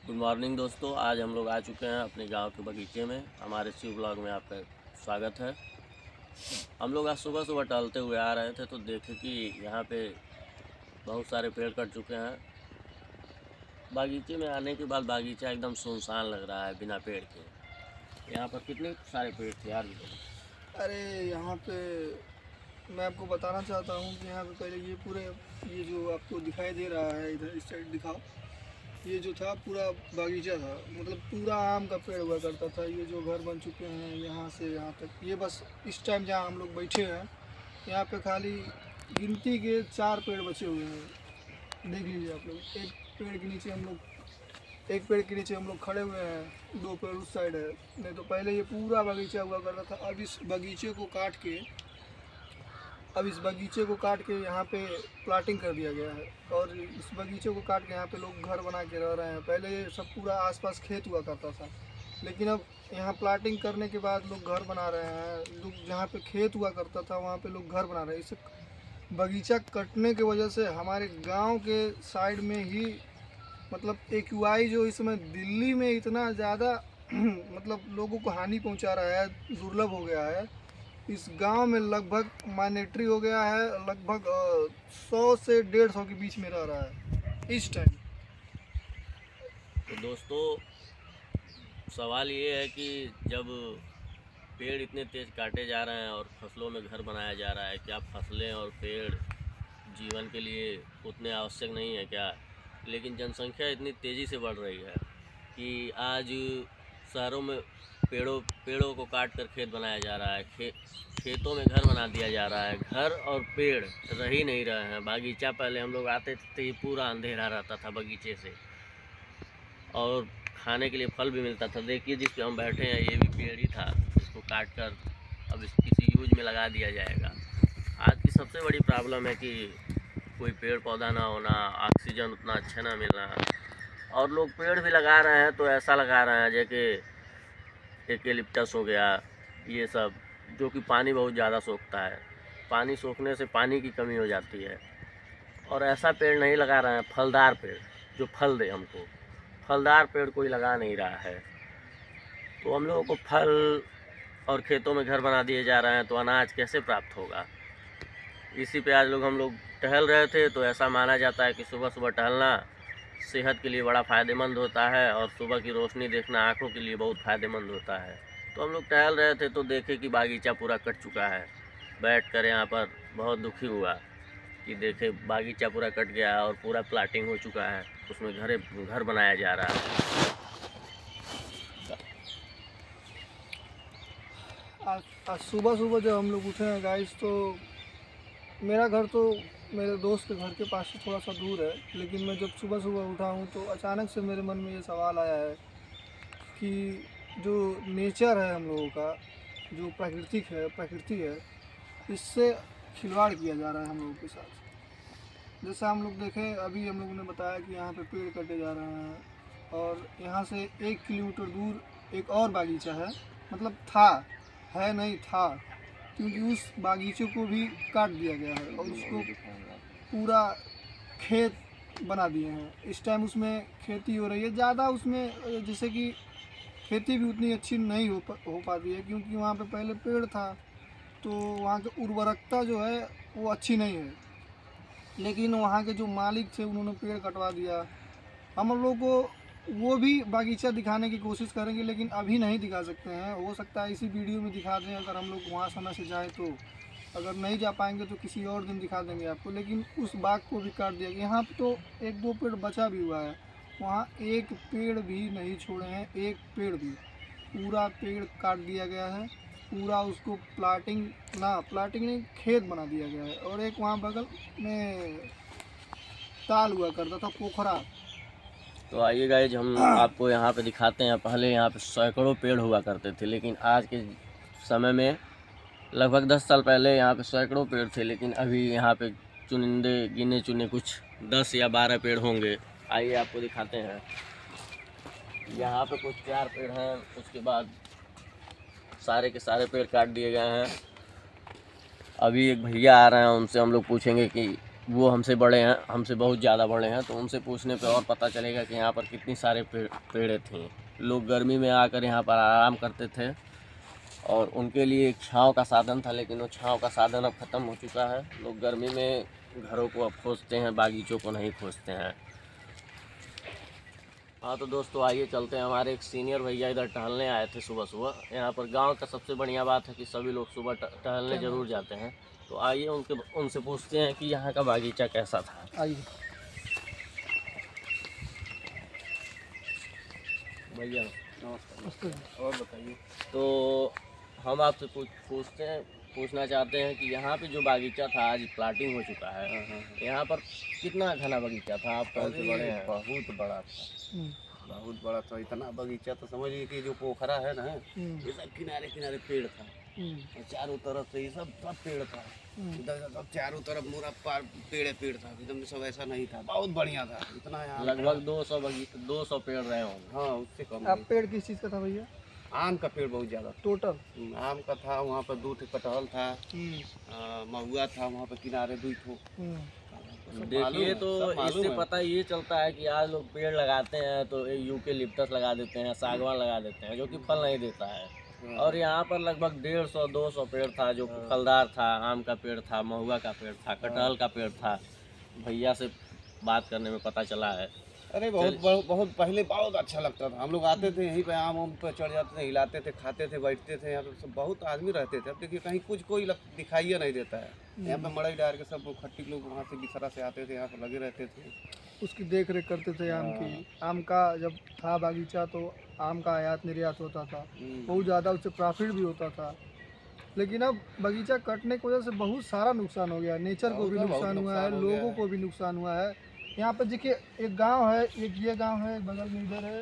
Good morning दोस्तों। आज हम लोग आ चुके हैं अपने गांव के बगीचे में। हमारे शिव ब्लॉग में आपका स्वागत है। हम लोग आज सुबह सुबह टहलते हुए आ रहे थे तो देखे कि यहाँ पे बहुत सारे पेड़ कट चुके हैं। बागीचे में आने के बाद बागीचा एकदम सुनसान लग रहा है बिना पेड़ के। यहाँ पर कितने सारे पेड़ थे यार। अरे यहाँ पे मैं आपको बताना चाहता हूँ कि यहाँ पे पहले ये जो आपको दिखाई दे रहा है, इधर इस साइड दिखाओ। ये जो था पूरा बागीचा था, मतलब पूरा आम का पेड़ हुआ करता था। ये जो घर बन चुके हैं यहाँ से यहाँ तक, ये बस इस टाइम जहाँ हम लोग बैठे हैं यहाँ पे खाली गिनती के 4 पेड़ बचे हुए हैं। देख लीजिए आप लोग, एक पेड़ के नीचे हम लोग खड़े हुए हैं, 2 पेड़ उस साइड है। नहीं तो पहले ये पूरा बगीचा हुआ करता था। अब इस बगीचे को काट के यहाँ पे प्लाटिंग कर दिया गया है, और इस बगीचे को काट के यहाँ पे लोग घर बना के रह रहे हैं। पहले ये सब पूरा आसपास खेत हुआ करता था, लेकिन अब यहाँ प्लाटिंग करने के बाद लोग घर बना रहे हैं। लोग जहाँ पे खेत हुआ करता था वहाँ पे लोग घर बना रहे हैं। इस बगीचा कटने की वजह से हमारे गांव के साइड में ही, मतलब एक्यूआई जो इस समय दिल्ली में इतना ज़्यादा मतलब लोगों को हानि पहुंचा रहा है, दुर्लभ हो गया है। इस गांव में लगभग माइनेट्री हो गया है, लगभग 100 से 150 के बीच में रह रहा है इस टाइम। तो दोस्तों, सवाल ये है कि जब पेड़ इतने तेज़ काटे जा रहे हैं और फसलों में घर बनाया जा रहा है, क्या फसलें और पेड़ जीवन के लिए उतने आवश्यक नहीं है क्या? लेकिन जनसंख्या इतनी तेज़ी से बढ़ रही है कि आज शहरों में पेड़ों को काट कर खेत बनाया जा रहा है। खेतों में घर बना दिया जा रहा है। घर और पेड़ रह ही नहीं रहे हैं। बागीचा पहले हम लोग आते थे तो ये पूरा अंधेरा रहता था बगीचे से, और खाने के लिए फल भी मिलता था। देखिए जिस पे हम बैठे हैं ये भी पेड़ ही था, इसको काट कर अब किसी यूज में लगा दिया जाएगा। आज की सबसे बड़ी प्रॉब्लम है कि कोई पेड़ पौधा ना होना, ऑक्सीजन उतना अच्छा ना मिलना। और लोग पेड़ भी लगा रहे हैं तो ऐसा लगा रहे हैं जैसे यूकेलिप्टस हो गया, ये सब जो कि पानी बहुत ज़्यादा सोखता है। पानी सोखने से पानी की कमी हो जाती है। और ऐसा पेड़ नहीं लगा रहे हैं, फलदार पेड़ जो फल दे हमको। फलदार पेड़ कोई लगा नहीं रहा है, तो हम लोगों को फल और खेतों में घर बना दिए जा रहे हैं, तो अनाज कैसे प्राप्त होगा? इसी पे आज हम लोग टहल रहे थे, तो ऐसा माना जाता है कि सुबह सुबह टहलना सेहत के लिए बड़ा फ़ायदेमंद होता है, और सुबह की रोशनी देखना आँखों के लिए बहुत फ़ायदेमंद होता है। तो हम लोग टहल रहे थे तो देखे कि बागीचा पूरा कट चुका है। बैठ कर यहाँ पर बहुत दुखी हुआ कि देखे बागीचा पूरा कट गया है और पूरा प्लाटिंग हो चुका है, उसमें घर बनाया जा रहा है। आज सुबह सुबह जब हम लोग उठे हैं गाइस, तो मेरा घर तो मेरे दोस्त के घर के पास से थोड़ा सा दूर है, लेकिन मैं जब सुबह सुबह उठा हूँ तो अचानक से मेरे मन में ये सवाल आया है कि जो नेचर है हम लोगों का, जो प्रकृति है, इससे खिलवाड़ किया जा रहा है हम लोगों के साथ। जैसा हम लोग देखें, अभी हम लोगों ने बताया कि यहाँ पे पेड़ कटे जा रहे हैं, और यहाँ से 1 किलोमीटर दूर एक और बागीचा है, मतलब है नहीं था, क्योंकि उस बागीचे को भी काट दिया गया है और उसको पूरा खेत बना दिए हैं। इस टाइम उसमें खेती हो रही है ज़्यादा, उसमें जैसे कि खेती भी उतनी अच्छी नहीं हो पाती है, क्योंकि वहाँ पे पहले पेड़ था, तो वहाँ की उर्वरकता जो है वो अच्छी नहीं है। लेकिन वहाँ के जो मालिक थे उन्होंने पेड़ कटवा दिया। हम लोग को वो भी बागीचा दिखाने की कोशिश करेंगे, लेकिन अभी नहीं दिखा सकते हैं। हो सकता है इसी वीडियो में दिखा दें, अगर हम लोग वहाँ समय से जाएँ तो। अगर नहीं जा पाएंगे तो किसी और दिन दिखा देंगे आपको। लेकिन उस बाग को भी काट दिया गया। यहाँ पे तो 1-2 पेड़ बचा भी हुआ है, वहाँ एक पेड़ भी नहीं छोड़े हैं, एक पेड़ भी। पूरा पेड़ काट दिया गया है, पूरा उसको प्लाटिंग नहीं, खेत बना दिया गया है। और एक वहाँ बगल में ताल हुआ करता था, पोखरा। तो आइए गाइज, हम आपको यहाँ पे दिखाते हैं। पहले यहाँ पे सैकड़ों पेड़ हुआ करते थे, लेकिन आज के समय में लगभग 10 साल पहले यहाँ पे सैकड़ों पेड़ थे, लेकिन अभी यहाँ पे चुनिंदे गिने चुने कुछ 10 या 12 पेड़ होंगे। आइए आपको दिखाते हैं। यहाँ पे कुछ 4 पेड़ हैं, उसके बाद सारे के सारे पेड़ काट दिए गए हैं। अभी एक भैया आ रहे हैं, उनसे हम लोग पूछेंगे कि वो हमसे बड़े हैं, हमसे बहुत ज़्यादा बड़े हैं, तो उनसे पूछने पे और पता चलेगा कि यहाँ पर कितनी सारे पेड़ थी। लोग गर्मी में आकर यहाँ पर आराम करते थे और उनके लिए एक छाँव का साधन था, लेकिन वो छाँव का साधन अब ख़त्म हो चुका है। लोग गर्मी में घरों को अब खोजते हैं, बागीचों को नहीं खोजते हैं। हाँ तो दोस्तों आइए चलते हैं। हमारे एक सीनियर भैया इधर टहलने आए थे सुबह सुबह। यहाँ पर गांव का सबसे बढ़िया बात है कि सभी लोग सुबह टहलने ज़रूर जाते हैं। तो आइए उनसे पूछते हैं कि यहाँ का बागीचा कैसा था। आइए भैया नमस्कार। और बताइए। तो हम आपसे पूछना चाहते हैं कि यहाँ पे जो बागीचा था, आज प्लाटिंग हो चुका है, यहाँ पर कितना घना बगीचा था? आप कौन से बड़े हैं? बहुत बड़ा था, बहुत बड़ा था। इतना बगीचा तो समझ लीजिए कि जो पोखरा है ना, ये सब किनारे किनारे पेड़ था और चारों तरफ से ये सब पेड़ था। इधर सब चारों तरफ पूरा पेड़ था, एकदम सब ऐसा नहीं था। बहुत बढ़िया था। इतना लगभग 200 पेड़ रहे होंगे। हाँ, उससे कम। आप पेड़ किस चीज़ का था भैया? आम का पेड़ बहुत ज़्यादा टोटल आम का था। वहाँ पर 2 कटहल था, महुआ था वहाँ पर किनारे 2 ठो। देखिए तो इससे पता ये चलता है कि आज लोग पेड़ लगाते हैं तो यूकेलिप्टस लगा देते हैं, सागवान लगा देते हैं, जो कि फल नहीं देता है। और यहाँ पर लगभग 150-200 पेड़ था जो फलदार था। आम का पेड़ था, महुआ का पेड़ था, कटहल का पेड़ था। भैया से बात करने में पता चला है। अरे बहुत पहले बहुत अच्छा लगता था। हम लोग आते थे यहीं पे, आम पर चढ़ जाते थे, हिलाते थे, खाते थे, बैठते थे। यहाँ पे सब बहुत आदमी रहते थे। अब देखिए कहीं कोई दिखाई नहीं देता है। यहाँ पे मड़ई डाल के सब खट्टी लोग वहाँ से बिसरा से आते थे, यहाँ पे लगे रहते थे। उसकी देख रेख करते थे आम की। आम का जब था बागीचा तो आम का आयात निर्यात होता था, बहुत ज़्यादा उससे प्रॉफिट भी होता था। लेकिन अब बगीचा कटने की वजह से बहुत सारा नुकसान हो गया। नेचर को भी नुकसान हुआ है, लोगों को भी नुकसान हुआ है। यहाँ पर देखिए एक गांव है, एक ये गांव है, बगल में इधर है,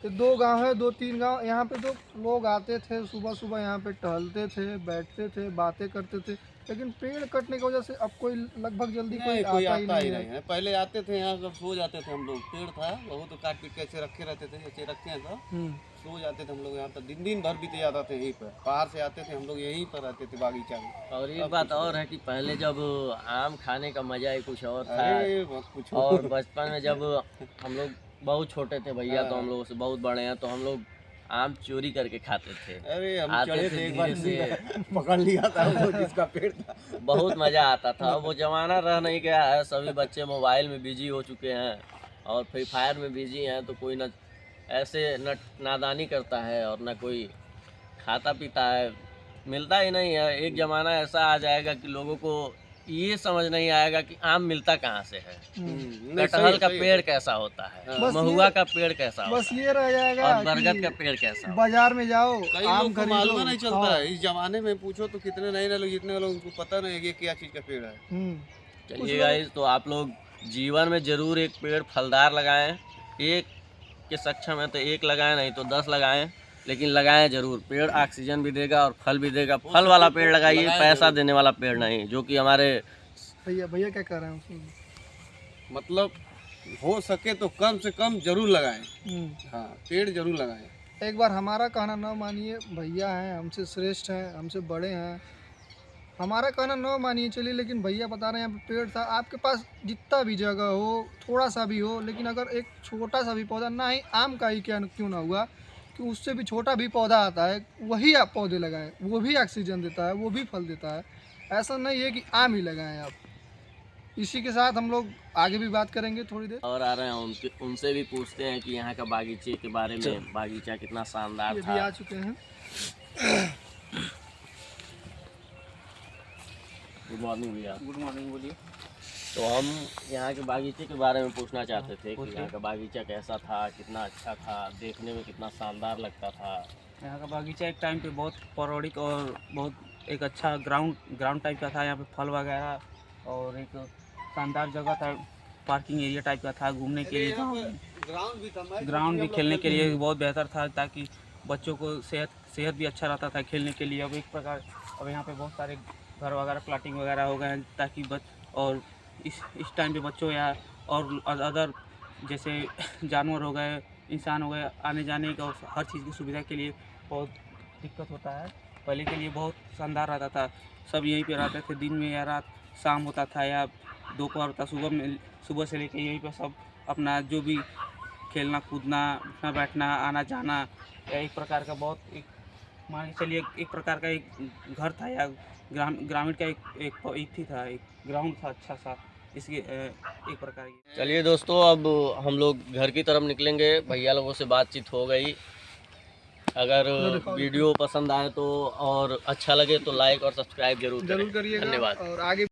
ये 2 गांव है, 2-3 गांव। यहाँ पे तो लोग आते थे सुबह सुबह, यहाँ पे टहलते थे, बैठते थे, बातें करते थे। लेकिन पेड़ कटने की वजह से अब कोई लगभग जल्दी कोई आता ही नहीं है। पहले आते थे यहाँ, जब सो जाते थे हम लोग। पेड़ था बहुत, काट पीट के ऐसे रखे रहते थे, ऐसे रखे हैं तो सो जाते थे हम लोग। यहाँ पर दिन भर बीते जाते थे यहीं पर। बाहर से आते थे हम लोग, यहीं पर रहते थे बागीचा में। और एक बात और है कि पहले जब आम खाने का मजा ही कुछ और था। कुछ और बचपन में जब हम लोग बहुत छोटे थे भैया, तो हम लोगों से बहुत बड़े हैं, तो हम लोग आम चोरी करके खाते थे। अरे हम आते चढ़े थे थे, एक बार से पकड़ लिया था वो जिसका पेड़ था। बहुत मज़ा आता था। वो ज़माना रह नहीं गया है। सभी बच्चे मोबाइल में बिजी हो चुके हैं और फ्री फायर में बिजी हैं, तो कोई न ऐसे नादानी करता है और न कोई खाता पीता है। मिलता ही नहीं है। एक ज़माना ऐसा आ जाएगा कि लोगों को ये समझ नहीं आएगा कि आम मिलता कहाँ से है, कटहल का पेड़ कैसा होता है, महुआ का पेड़ कैसा होता है, बस ये रह जाएगा और बरगद का पेड़ कैसा। बाजार में जाओ, कई लोग को मालूम नहीं चलता है। इस जमाने में पूछो तो कितने नए लोग, जितने लोग उनको पता नहीं है कि क्या चीज़ का पेड़ है। चलिए गाइस, तो आप लोग जीवन में ज़रूर एक पेड़ फलदार लगाएं। एक के सक्षम है तो एक लगाएं, नहीं तो 10 लगाएं, लेकिन लगाएं ज़रूर। पेड़ ऑक्सीजन भी देगा और फल भी देगा। फल वाला पेड़ लगाइए, पैसा देने वाला पेड़ नहीं, जो कि हमारे भैया क्या कह रहे हैं उसमें? मतलब हो सके तो कम से कम जरूर लगाएं। हाँ, पेड़ जरूर लगाएं। एक बार हमारा कहना न मानिए, भैया हैं, हमसे श्रेष्ठ हैं, हमसे बड़े हैं, हमारा कहना न मानिए चलिए, लेकिन भैया बता रहे हैं यहाँ पे पेड़ था। आपके पास जितना भी जगह हो, थोड़ा सा भी हो, लेकिन अगर एक छोटा सा भी पौधा, ना ही आम का ही क्यों ना हुआ, कि उससे भी छोटा भी पौधा आता है, वही आप पौधे लगाएं। वो भी ऑक्सीजन देता है, वो भी फल देता है। ऐसा नहीं है कि आम ही लगाएं आप। इसी के साथ हम लोग आगे भी बात करेंगे थोड़ी देर। और आ रहे हैं उनसे भी पूछते हैं कि यहाँ का बागीचे के बारे में, बागीचा कितना शानदार ये था। भी आ चुके हैं। गुड मॉर्निंग भैया। गुड मॉर्निंग, बोलिए। तो हम यहाँ के बागीचे के बारे में पूछना चाहते थे कि यहाँ का बागीचा कैसा था, कितना अच्छा था, देखने में कितना शानदार लगता था। यहाँ का बागीचा एक टाइम पे बहुत पौराणिक और बहुत एक अच्छा ग्राउंड टाइप का था। यहाँ पे फल वगैरह और एक शानदार जगह था, पार्किंग एरिया टाइप का था घूमने के लिए। ग्राउंड भी खेलने के लिए बहुत बेहतर था, ताकि बच्चों को सेहत भी अच्छा रहता था खेलने के लिए। अब एक प्रकार अब यहाँ पे बहुत सारे घर वगैरह प्लाटिंग वगैरह हो गए हैं, ताकि और इस टाइम पे बच्चों या और अदर जैसे जानवर हो गए, इंसान हो गए, आने जाने का हर चीज़ की सुविधा के लिए बहुत दिक्कत होता है। पहले के लिए बहुत शानदार रहता था, सब यहीं पे रहते थे, दिन में या रात शाम होता था या दोपहर होता, सुबह से लेकर यहीं पर सब अपना जो भी खेलना कूदना, उठना बैठना, आना जाना, या एक प्रकार का बहुत एक मान के चलिए एक प्रकार का एक घर था या ग्रामीण का एक था, एक ग्राउंड था अच्छा सा, इसके एक प्रकार की। चलिए दोस्तों, अब हम लोग घर की तरफ निकलेंगे। भैया लोगों से बातचीत हो गई। अगर वीडियो पसंद आए तो और अच्छा लगे तो लाइक और सब्सक्राइब जरूर करें। करिएगा धन्यवाद। और आगे